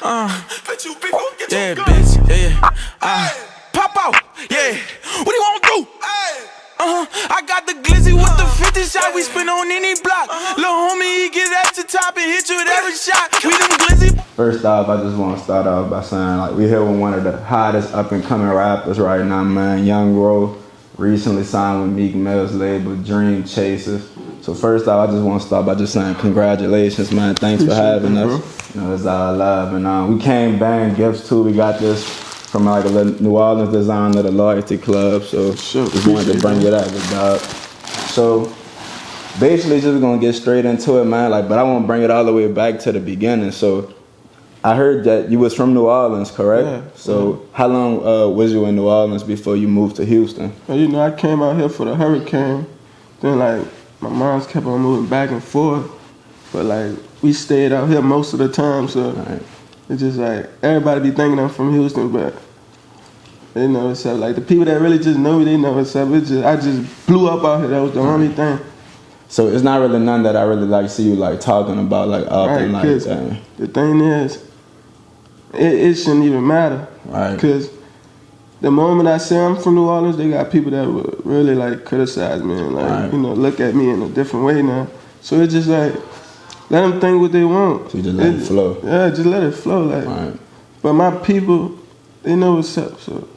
Yeah, bitch, yeah. Pop out, yeah. What do you want to do? I got the glizzy with the 50 shot we spin on any block. Lil' homie, he get at the top and hit you with every shot. We them glizzy. First off, I just want to start off by saying, like, we here with one of the hottest up-and-coming rappers right now, man. Young Ro recently signed with Meek Mill's label, Dreamchaser. So first off, I just want to start by just saying congratulations, man. Thanks for having us. You know, it's our love. And we came banging gifts, too. We got this from, like, a New Orleans designer, the Loyalty Club. So just wanted to bring it up, dog. So basically, just going to get straight into it, man. Like, but I want to bring it all the way back to the beginning. So I heard that you was from New Orleans, correct? Yeah. So how long was you in New Orleans before you moved to Houston? You know, I came out here for the hurricane. Then, like, my mom's kept on moving back and forth. But, like, we stayed out here most of the time, so it's just like, everybody be thinking I'm from Houston, but they know what's up. Like, the people that really just know me, they know what's up. I just blew up out here. That was the only thing. So it's not really none that I really, like, see you, like, talking about, like, often, like that. The thing is, it shouldn't even matter. Right. Because the moment I say I'm from New Orleans, they got people that would really, like, criticize me and, like, you know, look at me in a different way now. So it's just like, let them think what they want. So you just let it flow. Yeah, just let it flow. Like, but my people, they know what's up. So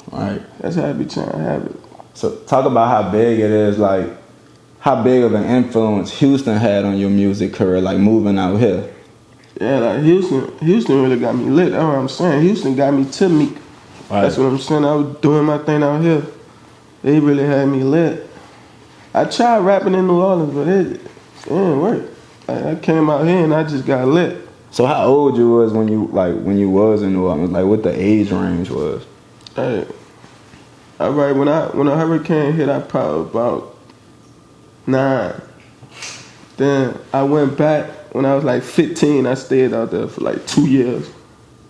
that's how I be trying to have it. So talk about how big it is, like, how big of an influence Houston had on your music career, like moving out here. Yeah, like Houston really got me lit. That's what I'm saying. Houston got me to Meek. That's what I'm saying. I was doing my thing out here. They really had me lit. I tried rapping in New Orleans, but it didn't work. Like, I came out here and I just got lit. So how old you was when you was in New Orleans? Like, what the age range was? Hey, all right. When a hurricane hit, I probably about 9. Then I went back when I was like 15. I stayed out there for like 2 years.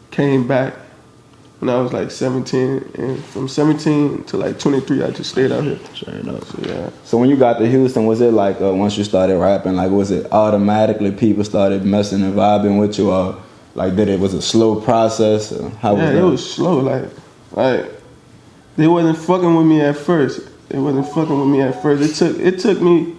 Came back when I was like 17, and from 17 to like 23, I just stayed out here. Straight up. So, yeah. So when you got to Houston, was it like once you started rapping, like was it automatically people started messing and vibing with you, or like was it a slow process? Or how was it was slow. Like they wasn't fucking with me at first. It took me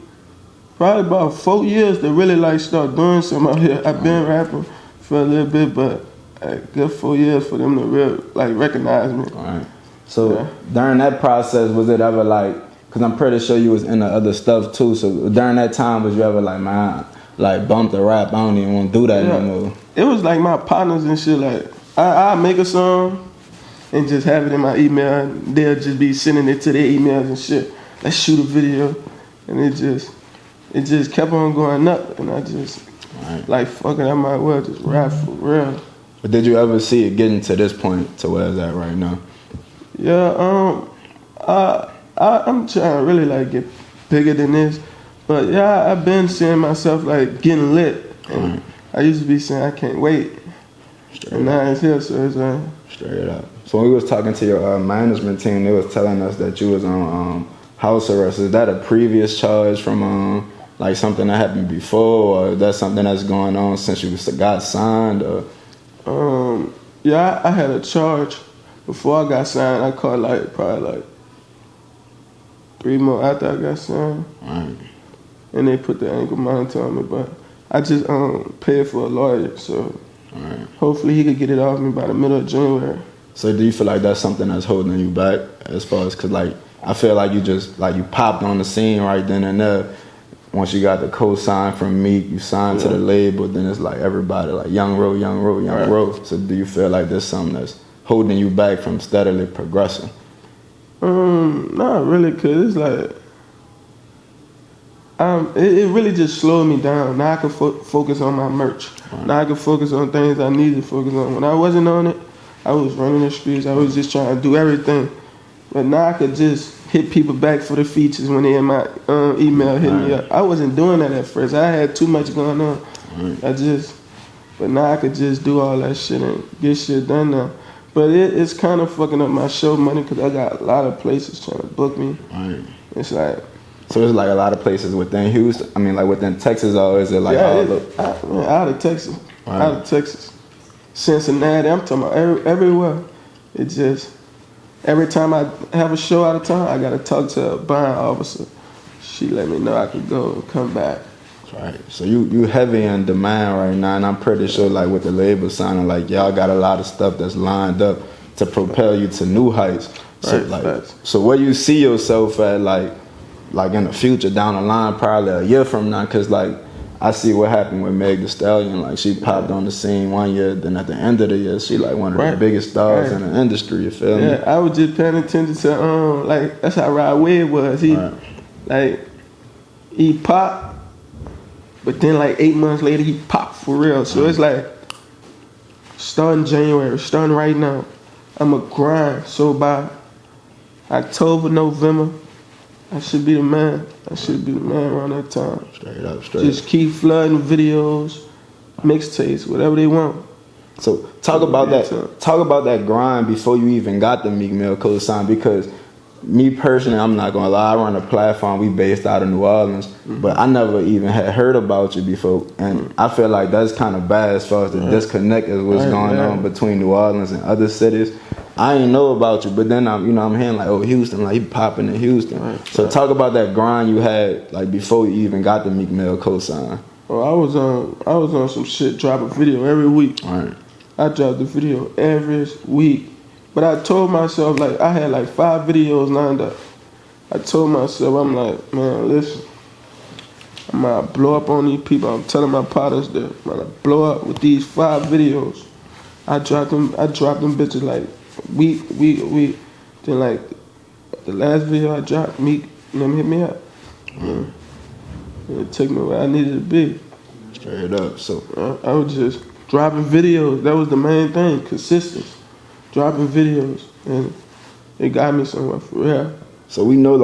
probably about 4 years to really like start doing something out here. I've been rapping for a little bit, but a good 4 years for them to really like recognize me. So during that process, was it ever like, because I'm pretty sure you was into other stuff too, so during that time, was you ever like, man, like bump the rap, I don't even want to do that no more? It was like my partners and shit, like, I make a song and just have it in my email, and they'll just be sending it to their emails and shit. Let's shoot a video, and it just kept on going up, and I just, like, fuck it, I might as well just rap for real. But did you ever see it getting to this point, to where it's at right now? Yeah, I'm trying to really, like, get bigger than this. But, yeah, I've been seeing myself, like, getting lit. And I used to be saying, I can't wait. And now it's here, so it's like... Straight up. So when we was talking to your management team, they was telling us that you was on house arrest. Is that a previous charge from like something that happened before, or is that something that's going on since you got signed? Or? Yeah, I had a charge before I got signed. I caught probably 3 more after I got signed. And they put the ankle monitor on me, but I just paid for a lawyer, so hopefully he could get it off me by the middle of January. So do you feel like that's something that's holding you back as far as, cause like, I feel like you just, like you popped on the scene right then and there. Once you got the co-sign from Meek, you signed to the label, then it's like everybody like Young Ro. So do you feel like there's something that's holding you back from steadily progressing? Not really, cause it's like, it really just slowed me down. Now I can focus on my merch. Now I can focus on things I need to focus on. When I wasn't on it, I was running the streets. I was just trying to do everything. But now I could just hit people back for the features when they in my email hitting me up. I wasn't doing that at first. I had too much going on. But now I could just do all that shit and get shit done now. But it's kind of fucking up my show money because I got a lot of places trying to book me. It's like... So it's like a lot of places within Houston? I mean, like within Texas, or is it like all out of Texas. Out of Texas. Cincinnati. I'm talking about everywhere. It just, every time I have a show out of town, I gotta talk to a buying officer. She let me know I could go and come back. Right. So you heavy in demand right now, and I'm pretty sure like with the label signing, like y'all got a lot of stuff that's lined up to propel you to new heights. So so where you see yourself at like in the future down the line, probably a year from now, cause like I see what happened with Meg Thee Stallion. Like she popped on the scene 1 year, then at the end of the year, she like one of the biggest stars in the industry. You feel me? Yeah, I was just paying attention to like that's how Rod Wave was. He like he popped. But then like 8 months later, he popped for real. So it's like, starting January, starting right now, I'm a grind. So by October, November, I should be the man. I should be the man around that time. Straight up. Just keep flooding videos, mixtapes, whatever they want. So talk about that grind before you even got the Meek Mill co-sign, because me personally, I'm not gonna lie, I run a platform, we based out of New Orleans, but I never even had heard about you before, and I feel like that's kind of bad as far as the disconnect is what's going on between New Orleans and other cities. I didn't know about you, but then I'm hearing like, oh, Houston, like he popping in Houston. So talk about that grind you had like before you even got the Meek Mill co-sign. Oh, I was on some shit, drop a video every week. I dropped the video every week. But I told myself, like, I had like 5 videos lined up. I told myself, I'm like, man, listen, I'm gonna blow up on these people. I'm telling my partners that I'm gonna blow up with these 5 videos. I dropped them bitches like week. Then like the last video I dropped, Meek, them hit me up. And it took me where I needed to be. Straight up. So I was just dropping videos. That was the main thing, consistency. Dropping videos, and it got me somewhere for real. So we know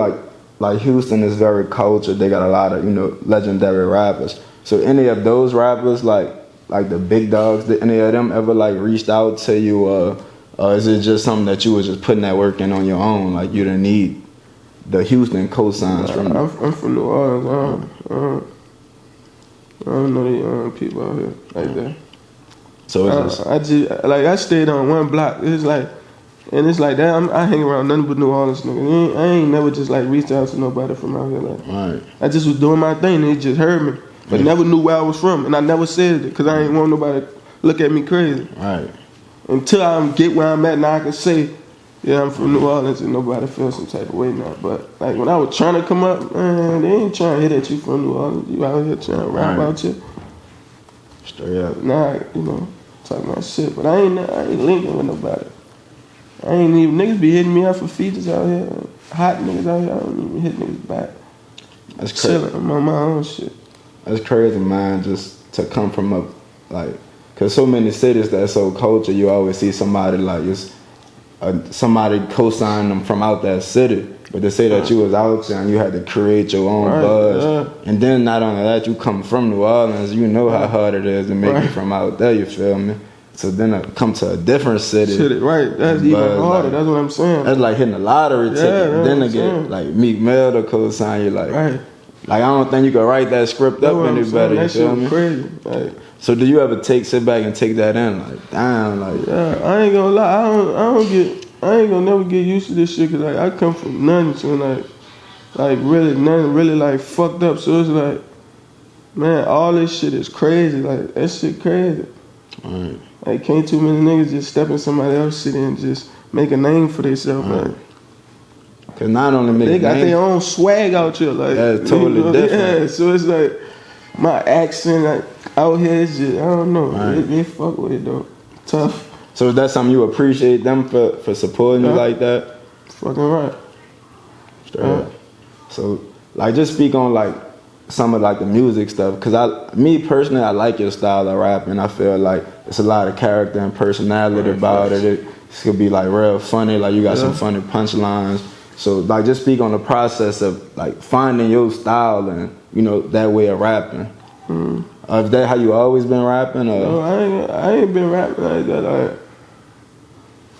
like Houston is very cultured. They got a lot of legendary rappers. So any of those rappers like the big dogs, did any of them ever like reached out to you, or is it just something that you was just putting that work in on your own? Like you didn't need the Houston cosigns from? I'm from New Orleans. I don't know the people out here like that. So it's I stayed on one block. It's like that. I hang around nothing but New Orleans niggas. I ain't never just like reached out to nobody from out here. Like, I just was doing my thing. And they just heard me, but never knew where I was from, and I never said it because I ain't want nobody to look at me crazy. Until I get where I'm at, now I can say, yeah, I'm from New Orleans, and nobody feels some type of way now. But like when I was trying to come up, man, they ain't trying to hit at you from New Orleans. You out here trying to rap about you. Straight up. Nah, talking about shit, but I ain't linking with nobody. I ain't even, niggas be hitting me up for features out here. Hot niggas out here, I don't even hit niggas back. That's crazy. Chilling, I'm on my own shit. That's crazy, man, just to come from up, like, cause so many cities that's so cultured, you always see somebody like somebody co-sign them from out that city. But to say that you was out there and you had to create your own buzz, and then not only that, you come from New Orleans, you know how hard it is to make it from out there, you feel me? So then I come to a different city. That's even harder, that's what I'm saying. That's like hitting a lottery ticket. Then to get like Meek Mill to co-sign you, like I don't think you can write that script up any better, you feel me? Crazy. So do you ever sit back and take that in, like, damn, like? Yeah, I ain't gonna lie, I ain't gonna never get used to this shit, cause like I come from nothing, so like really nothing really like fucked up. So it's like, man, all this shit is crazy. Like that shit crazy. Like can't too many niggas just step in somebody else's city and just make a name for themselves. Like, cause not only make they got their own swag out here. Like totally different. Yeah, so it's like my accent like out here is just I don't know. They fuck with it though. Tough. So is that something you appreciate them for supporting you like that? Fucking right. Straight up. So like just speak on like some of like the music stuff, cause me personally I like your style of rapping. I feel like it's a lot of character and personality about it. It could be like real funny, like you got some funny punchlines. So like just speak on the process of like finding your style and that way of rapping. Is that how you always been rapping? Or? No, I ain't been rapping like that.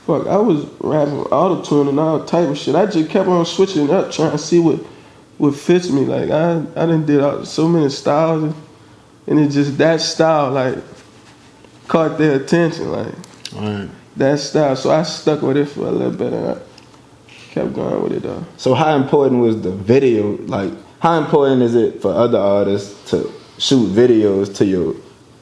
I was rapping with auto-tune and all type of shit. I just kept on switching up, trying to see what fits me. Like I done did so many styles, and it's just that style like caught their attention, like Right. that style. So I stuck with it for a little bit and I kept going with it though. So how important was the video? Like, how important is it for other artists to shoot videos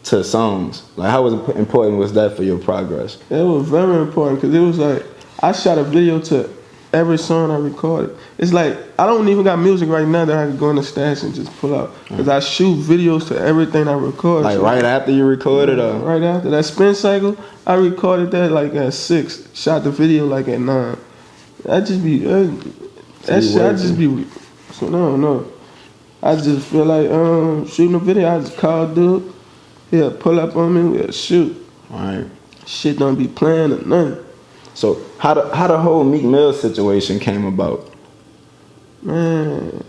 to songs? Like, how important was that for your progress? It was very important because it was like I shot a video to every song I recorded. It's like I don't even got music right now that I can go in the stash and just pull out because I shoot videos to everything I record. Like so, right after you recorded, or right after that spin cycle, I recorded that like at 6, shot the video like at 9. I just be that shit. I just be so no. I just feel like shooting a video. I just call dude. He'll pull up on me. We'll shoot. right. Shit don't be playing or nothing. So how the whole Meek Mill situation came about? Man,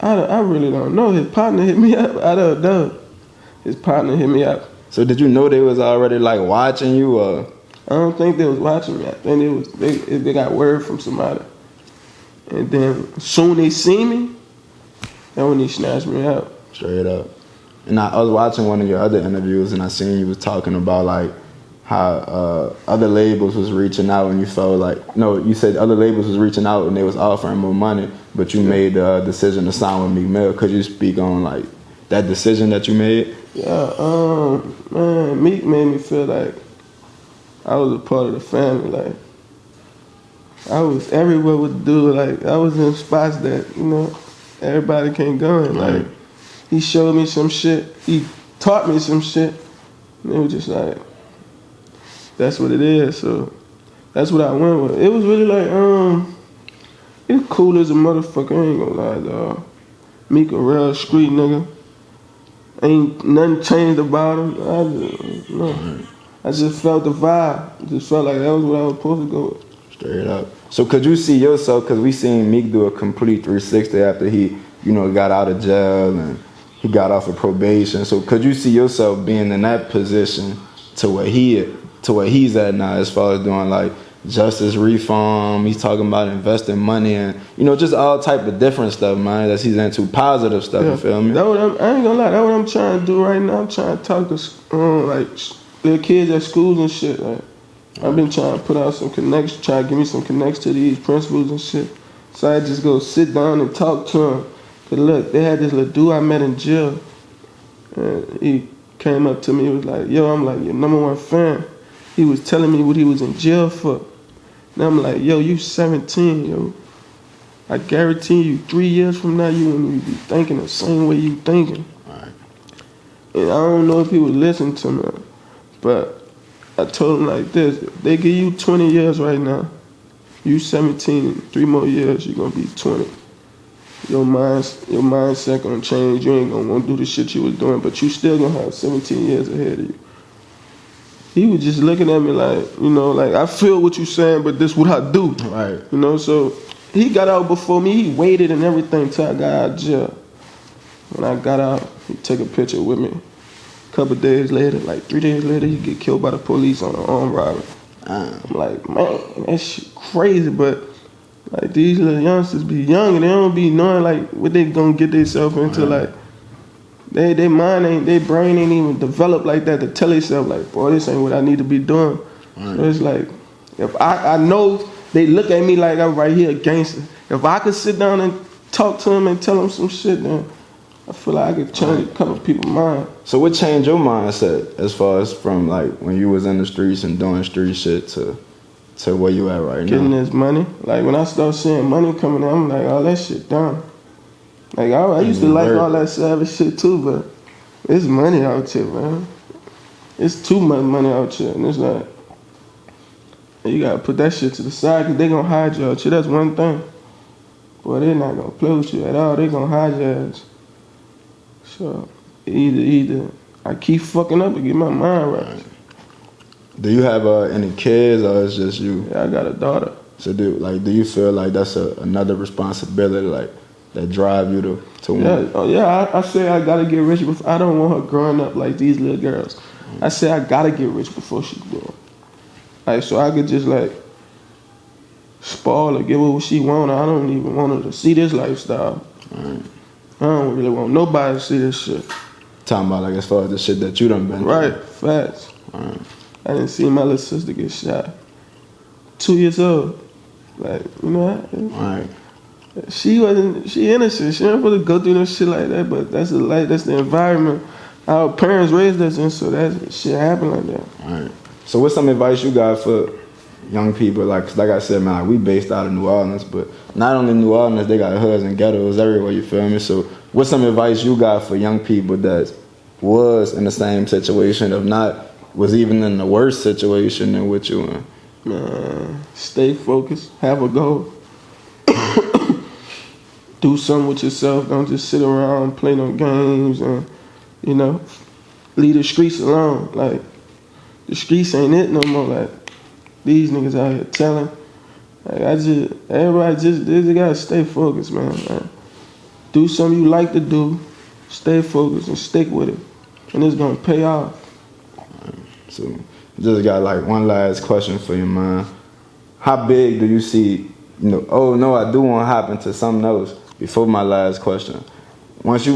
I really don't know. His partner hit me up out of the dub. His partner hit me up. So did you know they was already like watching you, or? I don't think they was watching me. I think they got word from somebody. And then soon they see me, that's when they snatched me up. Straight up. And I was watching one of your other interviews, and I seen you was talking about like how other labels was reaching out, and you felt like, no, you said other labels was reaching out and they was offering more money, but you made the decision to sign with Meek Mill. Could you speak on like that decision that you made? Yeah, man, Meek made me feel like I was a part of the family. Like I was everywhere with the dude. Like I was in spots that everybody can't go in. Right. Like he showed me some shit. He taught me some shit. And it was just like that's what it is. So that's what I went with. It was really like it's cool as a motherfucker. I ain't gonna lie, dog. Meek a real street nigga. Ain't nothing changed about him. I just felt the vibe. Just felt like that was what I was supposed to go with. Straight up. So could you see yourself, because we seen Meek do a complete 360 after he, got out of jail and he got off of probation. So could you see yourself being in that position to where he's at now, as far as doing like justice reform? He's talking about investing money and just all type of different stuff, man. That he's into positive stuff. Yeah. You feel me? I ain't gonna lie. That's what I'm trying to do right now. I'm trying to talk to like little kids at schools and shit. Like I've been trying to put out some connections, try to give me some connections to these principals and shit. So I just go sit down and talk to them. Cause look, they had this little dude I met in jail, and he came up to me. He was like, "Yo," I'm like, "Your #1 fan." He was telling me what he was in jail for. And I'm like, "Yo, you 17, yo. I guarantee you 3 years from now, you won't even be thinking the same way you thinking." Right. And I don't know if he would listen to me, but I told him like this: if they give you 20 years right now, you 17, 3 more years, you're gonna be 20. Your mindset gonna change. You ain't gonna want to do the shit you was doing, but you still gonna have 17 years ahead of you. He was just looking at me like, like I feel what you saying, but this what I do. Right. So he got out before me. He waited and everything till I got out of jail. When I got out, he took a picture with me. A couple days later, like 3 days later, he get killed by the police on an armed robbery. I'm like, man, that shit crazy, but like these little youngsters be young and they don't be knowing like what they gonna get themselves into. Like they brain ain't even developed like that to tell themselves like, boy, this ain't what I need to be doing. So it's like, if I know they look at me like I'm right here a gangster. If I could sit down and talk to them and tell them some shit, then I feel like I could change a couple people's mind. So what changed your mindset as far as from like when you was in the streets and doing street shit to where you at right now? Getting this money. Like when I start seeing money coming in, I'm like, oh, that shit done. Like I used to like all that savage shit too, but it's money out here, man. It's too much money out here, and it's like you gotta put that shit to the side because they gonna hide you out here. That's one thing. Boy, they're not gonna play with you at all. They gonna hide your ass. So either I keep fucking up and get my mind right. Do you have any kids, or it's just you? Yeah, I got a daughter. So do you feel like that's another responsibility, like that drive you to win? I say I gotta get rich before. I don't want her growing up like these little girls. I say I gotta get rich before she's born. Like so I could just like spoil her, give her what she want. I don't even want her to see this lifestyle. Right. I don't really want nobody to see this shit. Talking about like as far as the shit that you done been through. Right, facts. Right. I didn't see my little sister get shot. 2 years old. Like, you know, Right. she innocent. She ain't supposed to go through no shit like that, but that's the environment our parents raised us in, so that shit happened like that. Right. So what's some advice you got for young people? Like I said, man, like we based out of New Orleans, but not only New Orleans, they got hoods and ghettos everywhere, you feel me? So what's some advice you got for young people that was in the same situation, if not, was even in the worst situation than what you in? Man, stay focused, have a goal. Do something with yourself, don't just sit around, play no games, and, you know, leave the streets alone. Like, the streets ain't it no more. Like, these niggas out here telling. Like, everybody just gotta stay focused, man. Like, do something you like to do, stay focused and stick with it. And it's gonna pay off. So, just got like one last question for you, man. How big do you see, oh no, I do want to hop into something else before my last question. Once you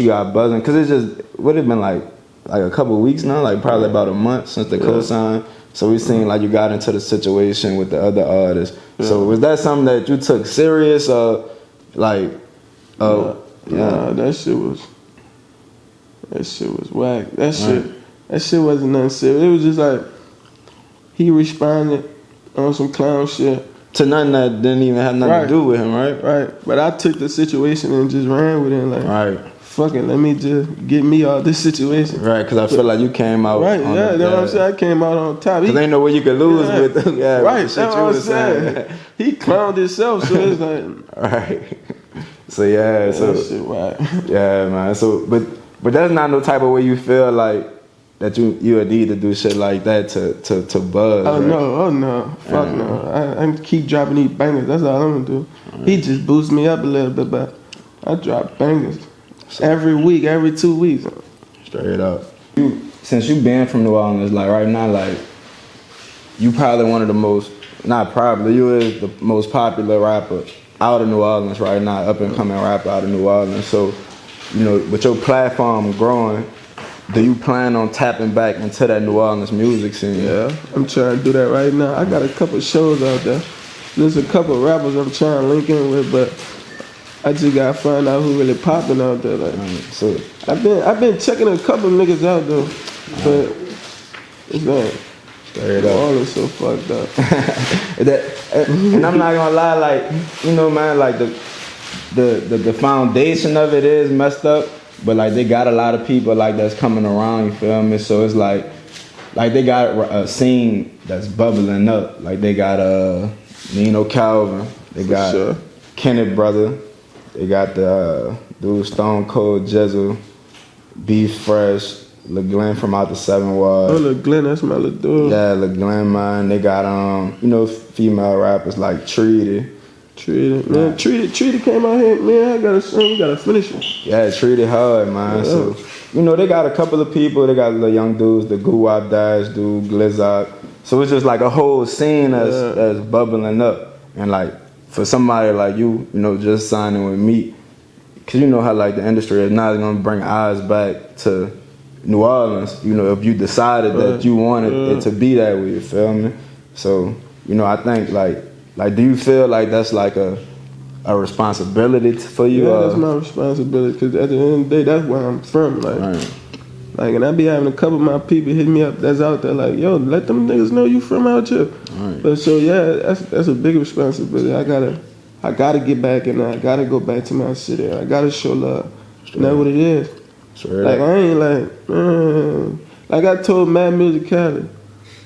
got buzzing, cause it's just, would have been like a couple of weeks now, like probably about a month since the cosign. So we seen like you got into the situation with the other artists. Yeah. So was that something that you took serious or like, Nah, that shit was whack. That shit wasn't nothing serious. It was just like, he responded on some clown shit. To nothing that didn't even have nothing to do with him, right? Right. But I took the situation and just ran with it. Like, right. Fuck it, let me just get me out of this situation. Right, because I feel like you came out. Right, that's what I'm saying. I came out on top. Because ain't no way you could lose with him. Yeah, right, that's what I'm saying. He clowned himself, so it's like. Right. So yeah, that shit right. Yeah, man. So, but that's not no type of way you feel like that you would need to do shit like that to buzz. Oh right? no, fuck no. I keep dropping these bangers. That's all I'm gonna do. Right. He just boosts me up a little bit, but I drop bangers every week, every 2 weeks. Straight up. Since you been from New Orleans, like right now, like you probably one of the most, not probably, you is the most popular rapper out of New Orleans right now, up and coming rapper out of New Orleans. So, with your platform growing, do you plan on tapping back into that New Orleans music scene? Yeah, I'm trying to do that right now. I got a couple shows out there. There's a couple rappers I'm trying to link in with, but I just gotta find out who really popping out there. Like, so I've been checking a couple niggas out though, but it's like New Orleans so fucked up. And I'm not gonna lie, like man, like the foundation of it is messed up. But like they got a lot of people like that's coming around, you feel me? So it's like they got a scene that's bubbling up. Like they got Nino Calvin, they got Kenneth Brother, they got the dude Stone Cold Jizzle, Beef Fresh, Lil Glenn from out the 7 Ward. Oh, Lil Glenn, that's my little dude. Yeah, Lil Glenn, man. They got female rappers like Treaty. Man, Treaty came out here, man, I got a song, we gotta finish it. Yeah, Treaty hard, man. Yeah. So, they got a couple of people, they got the young dudes, the Guwap Dash dude, Glizzard. So it's just like a whole scene that's bubbling up. And like, for somebody like you, just signing with Meek, cause you know how like the industry is not gonna bring eyes back to New Orleans, if you decided that you wanted it to be that way, you feel me? So, I think like, do you feel like that's like a responsibility for you? Yeah, that's my responsibility. Cause at the end of the day, that's where I'm from. Like, and I be having a couple of my people hit me up that's out there. Like, yo, let them niggas know you from out here. Right. But so yeah, that's a big responsibility. I gotta get back and I gotta go back to my city. I gotta show love. And that's what it is. Like I ain't like I told Mad Music Cali.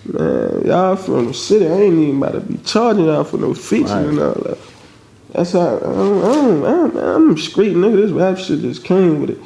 Man, y'all from the city, I ain't even about to be charging y'all for no features and all that. That's how, I'm straight, nigga, this rap shit just came with it.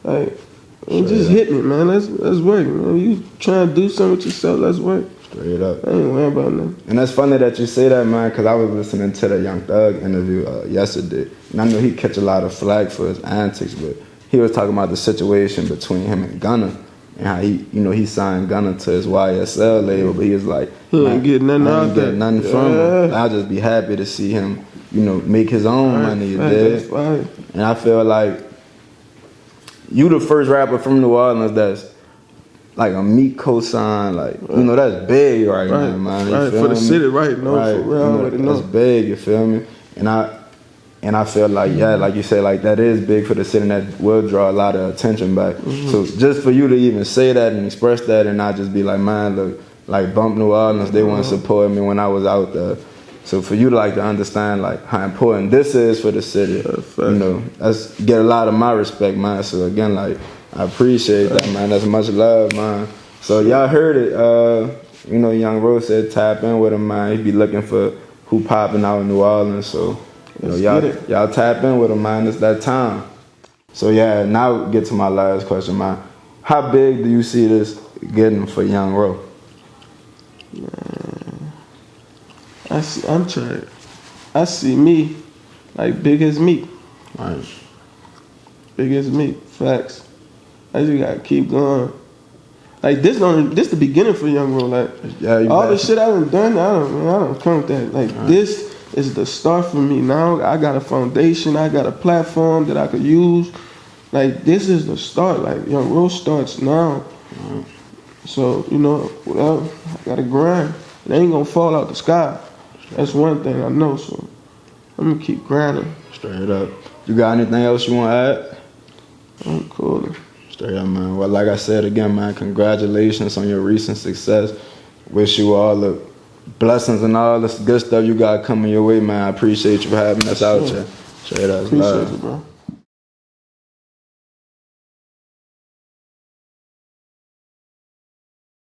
Like, it just hit me, man, let's work, man. You trying to do something with yourself, let's work. Straight up. I ain't worried about nothing. And that's funny that you say that, man, because I was listening to the Young Thug interview yesterday, and I know he catch a lot of flack for his antics, but he was talking about the situation between him and Gunna. And how he signed Gunna to his YSL label, but he was like, he ain't getting nothing out there. Nothing from him. I'll just be happy to see him, make his own money, you did. And I feel like you the first rapper from New Orleans that's like a Meek cosign, like you know that's big right now, man. You feel for the me? city, right? No, Right, for real, you know, that's big. You feel me? And I feel like like you say, like that is big for the city, and that will draw a lot of attention back. So just for you to even say that and express that, and not just be like, man, look, like Bump New Orleans, they want to support me when I was out there. So for you to like to understand like how important this is for the city, you know, that's get a lot of my respect, man. So again, like I appreciate that, man. That's much love, man. So y'all heard it. You know, Young Rose said tap in with him, man. He be looking for who popping out in New Orleans. So you know, y'all tap in with him, man. It's that time. So yeah, now get to my last question, man. How big do you see this getting for Young Ro? I'm trying. I see me like big as Meek. Right. Big as Meek. Facts. I just gotta keep going. Like this the beginning for Young Ro. Like all the shit I done, I don't count that. Like this is the start for me. Now I got a foundation. I got a platform that I could use. Like this is the start. Like Young Ro starts now. So you know, well, I gotta grind. It ain't gonna fall out the sky. That's one thing I know. So I'm gonna keep grinding. Straight up. You got anything else you want to add? I'm cool. Straight up, man. Well, like I said again, man, congratulations on your recent success. Wish you all the blessings and all this good stuff you got coming your way, man. I appreciate you for having us out here. Straight up. Appreciate you, bro.